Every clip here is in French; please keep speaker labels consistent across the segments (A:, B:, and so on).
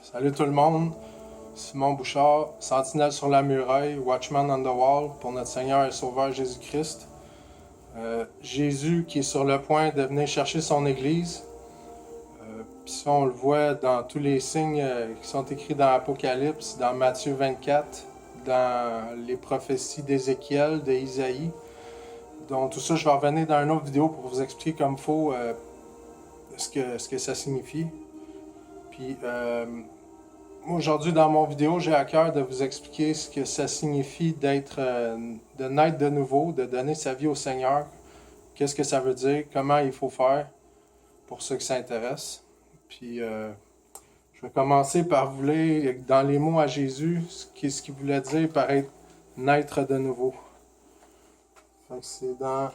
A: Salut tout le monde, Simon Bouchard, sentinelle sur la muraille, watchman on the wall pour notre Seigneur et Sauveur Jésus-Christ. Jésus qui est sur le point de venir chercher son Église. Puis ça, on le voit dans tous les signes qui sont écrits dans l'Apocalypse, dans Matthieu 24, dans les prophéties d'Ézéchiel, d'Isaïe. Donc tout ça, je vais revenir dans une autre vidéo pour vous expliquer comme il faut ce que ça signifie. Puis aujourd'hui, dans mon vidéo, j'ai à cœur de vous expliquer ce que ça signifie de naître de nouveau, de donner sa vie au Seigneur. Qu'est-ce que ça veut dire, comment il faut faire pour ceux qui s'intéressent. Puis je vais commencer par vous lire dans les mots à Jésus ce qu'il voulait dire par être naître de nouveau. C'est dans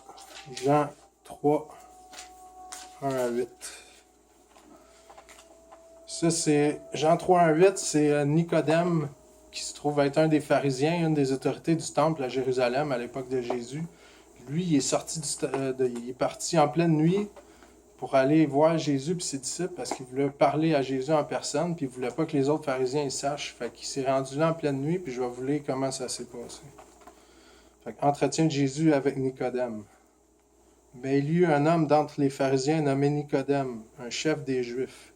A: Jean 3, 1 à 8. Ça, c'est Jean 3, 1 à 8, c'est Nicodème qui se trouve être un des pharisiens, une des autorités du temple à Jérusalem à l'époque de Jésus. Lui, il est parti en pleine nuit pour aller voir Jésus et ses disciples parce qu'il voulait parler à Jésus en personne, puis il ne voulait pas que les autres pharisiens le sachent. Fait qu'il s'est rendu là en pleine nuit, puis je vais vous lire comment ça s'est passé. Fait qu'entretien de Jésus avec Nicodème. Mais il y eut un homme d'entre les pharisiens nommé Nicodème, un chef des Juifs,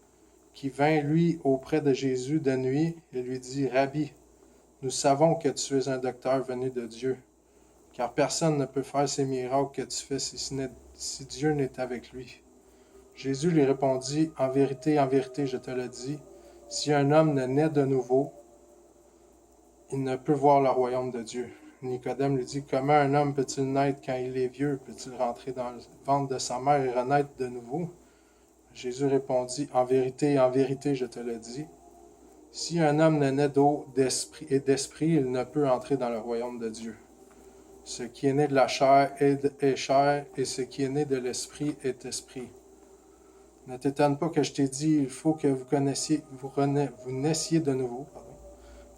A: qui vint, lui, auprès de Jésus de nuit et lui dit « Rabbi, nous savons que tu es un docteur venu de Dieu, car personne ne peut faire ces miracles que tu fais si Dieu n'est avec lui. » Jésus lui répondit « En vérité, je te le dis, si un homme ne naît de nouveau, il ne peut voir le royaume de Dieu. » Nicodème lui dit « Comment un homme peut-il naître quand il est vieux? Peut-il rentrer dans le ventre de sa mère et renaître de nouveau? » Jésus répondit « En vérité, je te le dis, si un homme ne naît d'eau et d'esprit, il ne peut entrer dans le royaume de Dieu. Ce qui est né de la chair est chair, et ce qui est né de l'esprit est esprit. Ne t'étonne pas que je t'ai dit, il faut que vous naissiez de nouveau.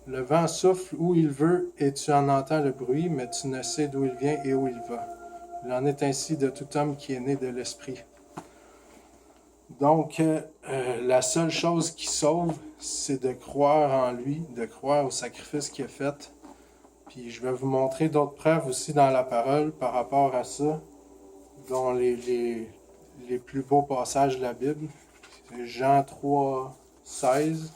A: Le vent souffle où il veut, et tu en entends le bruit, mais tu ne sais d'où il vient et où il va. Il en est ainsi de tout homme qui est né de l'esprit. » Donc, la seule chose qui sauve, c'est de croire en lui, de croire au sacrifice qu'il a fait. Puis je vais vous montrer d'autres preuves aussi dans la parole par rapport à ça, dont les plus beaux passages de la Bible. C'est Jean 3, 16,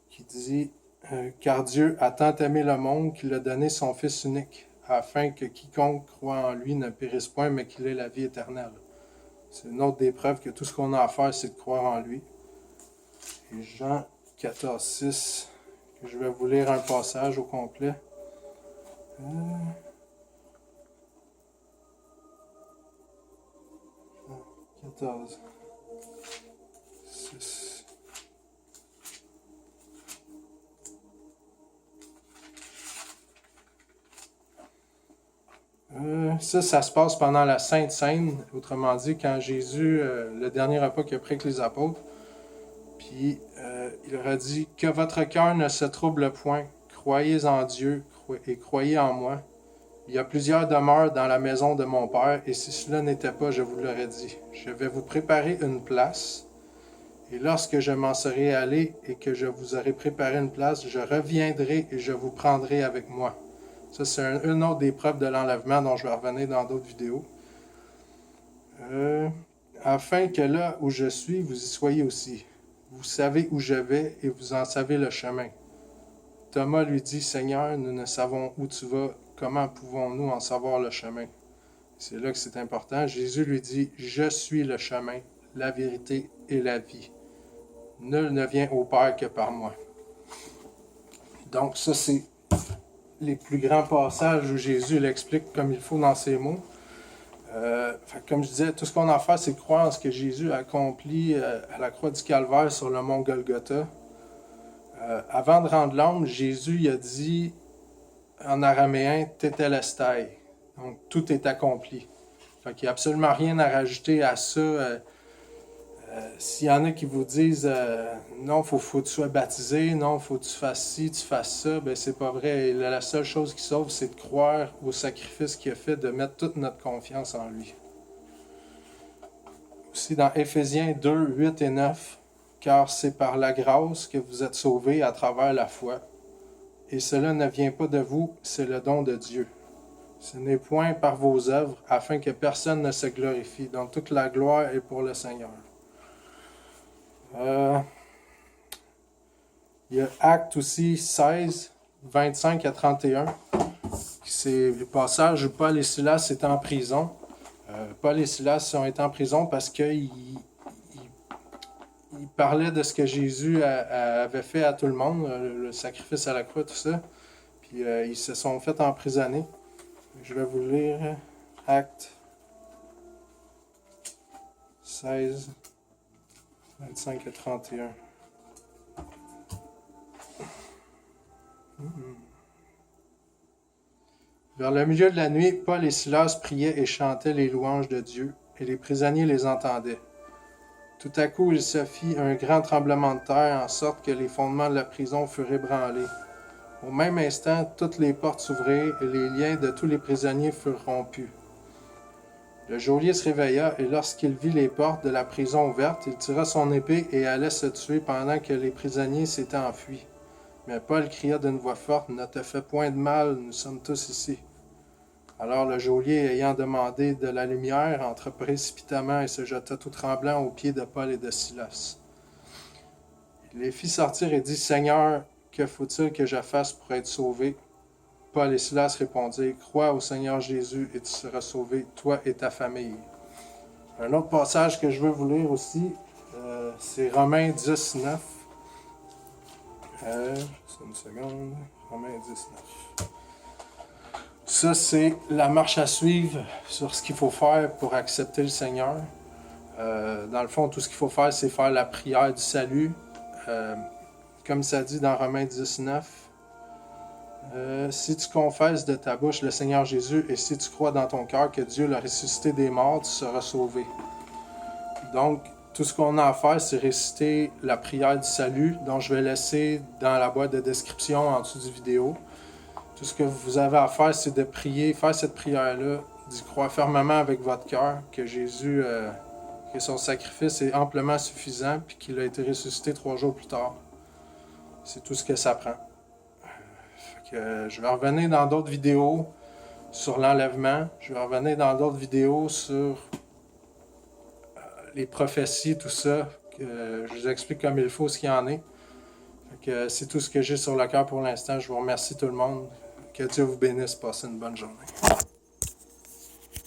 A: qui dit « Car Dieu a tant aimé le monde qu'il a donné son Fils unique, afin que quiconque croit en lui ne périsse point, mais qu'il ait la vie éternelle. » C'est une autre des preuves que tout ce qu'on a à faire, c'est de croire en lui. Et Jean 14, 6, que je vais vous lire un passage au complet. 14, 6. Ça se passe pendant la Sainte Seine, autrement dit, quand Jésus, le dernier repas qu'il a pris avec les apôtres, puis il leur a dit « Que votre cœur ne se trouble point, croyez en Dieu et croyez en moi. Il y a plusieurs demeures dans la maison de mon Père, et si cela n'était pas, je vous l'aurais dit. Je vais vous préparer une place, et lorsque je m'en serai allé et que je vous aurai préparé une place, je reviendrai et je vous prendrai avec moi. » Ça, c'est une autre des preuves de l'enlèvement dont je vais revenir dans d'autres vidéos. Afin que là où je suis, vous y soyez aussi. Vous savez où je vais et vous en savez le chemin. Thomas lui dit, « Seigneur, nous ne savons où tu vas. Comment pouvons-nous en savoir le chemin? » C'est là que c'est important. Jésus lui dit, « Je suis le chemin, la vérité et la vie. Nul ne vient au Père que par moi. » Donc ça, c'est les plus grands passages où Jésus l'explique comme il faut dans ses mots. Comme je disais, tout ce qu'on a à faire, c'est croire en ce que Jésus a accompli à la croix du Calvaire sur le mont Golgotha. Avant de rendre l'âme, Jésus il a dit en araméen « Tételestai ». Donc tout est accompli. Il n'y a absolument rien à rajouter à ça. S'il y en a qui vous disent non, faut que tu sois baptisé, non, faut que tu fasses ci, tu fasses ça, ben c'est pas vrai. La seule chose qui sauve, c'est de croire au sacrifice qu'il a fait, de mettre toute notre confiance en lui. Aussi dans Éphésiens 2, 8 et 9, « Car c'est par la grâce que vous êtes sauvés à travers la foi. Et cela ne vient pas de vous, c'est le don de Dieu. Ce n'est point par vos œuvres, afin que personne ne se glorifie. Donc toute la gloire est pour le Seigneur. » Il y a Actes aussi 16, 25 à 31. C'est le passage où Paul et Silas étaient en prison. Paul et Silas ont été en prison parce qu'ils parlaient de ce que Jésus avait fait à tout le monde, le sacrifice à la croix, tout ça. Puis ils se sont fait emprisonner. Je vais vous lire Actes 16, 25 à 31. Vers le milieu de la nuit, Paul et Silas priaient et chantaient les louanges de Dieu, et les prisonniers les entendaient. Tout à coup, il se fit un grand tremblement de terre, en sorte que les fondements de la prison furent ébranlés. Au même instant, toutes les portes s'ouvrirent, et les liens de tous les prisonniers furent rompus. Le geôlier se réveilla, et lorsqu'il vit les portes de la prison ouvertes, il tira son épée et allait se tuer pendant que les prisonniers s'étaient enfuis. Mais Paul cria d'une voix forte, « Ne te fais point de mal, nous sommes tous ici. » Alors le geôlier, ayant demandé de la lumière, entra précipitamment et se jeta tout tremblant aux pieds de Paul et de Silas. Il les fit sortir et dit, « Seigneur, que faut-il que je fasse pour être sauvé? » Paul et Silas répondirent, « Crois au Seigneur Jésus et tu seras sauvé, toi et ta famille. » Un autre passage que je veux vous lire aussi, c'est Romains 10, 9. Une seconde. Romains 19. Ça, c'est la marche à suivre sur ce qu'il faut faire pour accepter le Seigneur. Dans le fond, tout ce qu'il faut faire, c'est faire la prière du salut. Comme ça dit dans Romains 19. Si tu confesses de ta bouche le Seigneur Jésus et si tu crois dans ton cœur que Dieu l'a ressuscité des morts, tu seras sauvé. Donc, tout ce qu'on a à faire, c'est réciter la prière du salut, dont je vais laisser dans la boîte de description en dessous du vidéo. Tout ce que vous avez à faire, c'est de prier, faire cette prière-là, d'y croire fermement avec votre cœur que Jésus, que son sacrifice est amplement suffisant, puis qu'il a été ressuscité 3 jours plus tard. C'est tout ce que ça prend. Je vais revenir dans d'autres vidéos sur l'enlèvement. Je vais revenir dans d'autres vidéos sur les prophéties, tout ça. Je vous explique comme il faut ce qu'il y en est. C'est tout ce que j'ai sur le cœur pour l'instant. Je vous remercie tout le monde. Que Dieu vous bénisse. Passez une bonne journée.